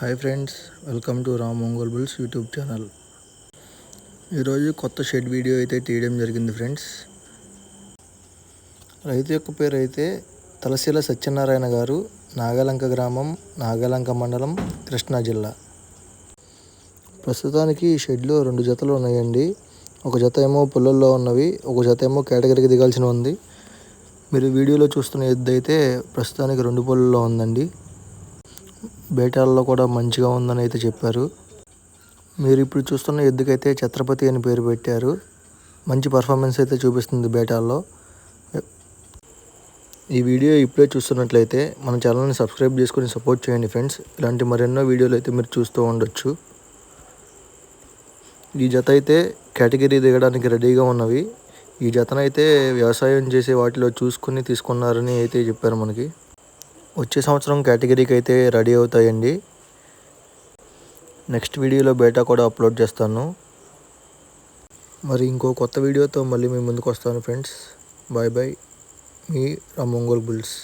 Hi friends, welcome to Ram Ongole bulls YouTube channel. ఈరోజు కొత్త shed video అయితే తీయడం జరిగింది ఫ్రెండ్స్. రైతు యొక్క పేరు అయితే తలశీల సత్యనారాయణ గారు, నాగలంక గ్రామం, నాగలంక మండలం, కృష్ణా జిల్లా. ప్రస్తుతానికి ఈ షెడ్లో 2 జతలు ఉన్నాయండి. ఒక జత ఏమో పొలంలో ఉన్నవి, ఒక జత ఏమో కేటగిరీకి దిగాల్సిన ఉంది. మీరు వీడియోలో చూస్తున్న ఎద్దు అయితే ప్రస్తుతానికి 2 పొలంలో ఉందండి. బేటాల్లో కూడా మంచిగా ఉందని అయితే చెప్పారు. మీరు ఇప్పుడు చూస్తున్న ఎద్దుకైతే ఛత్రపతి అని పేరు పెట్టారు. మంచి పర్ఫార్మెన్స్ అయితే చూపిస్తుంది బేటాల్లో. ఈ వీడియో ఇప్పుడే చూస్తున్నట్లయితే మన ఛానల్ని సబ్స్క్రైబ్ చేసుకొని సపోర్ట్ చేయండి ఫ్రెండ్స్. ఇలాంటి మరెన్నో వీడియోలు అయితే మీరు చూస్తూ ఉండొచ్చు. ఈ జత అయితే కేటగిరీ దిగడానికి రెడీగా ఉన్నవి. ఈ జతనైతే వ్యవసాయం చేసే వాటిలో చూసుకుని తీసుకున్నారని అయితే చెప్పారు మనకి. వచ్చే సంవత్సరం కేటగిరీకి అయితే రెడీ అవుతాయండి. నెక్స్ట్ వీడియోలో బేటా కూడా అప్లోడ్ చేస్తాను. మరి ఇంకో కొత్త వీడియోతో మళ్ళీ మీ ముందుకు వస్తాను ఫ్రెండ్స్. బాయ్ బాయ్, మీ రామ్ ఒంగోలు బుల్స్.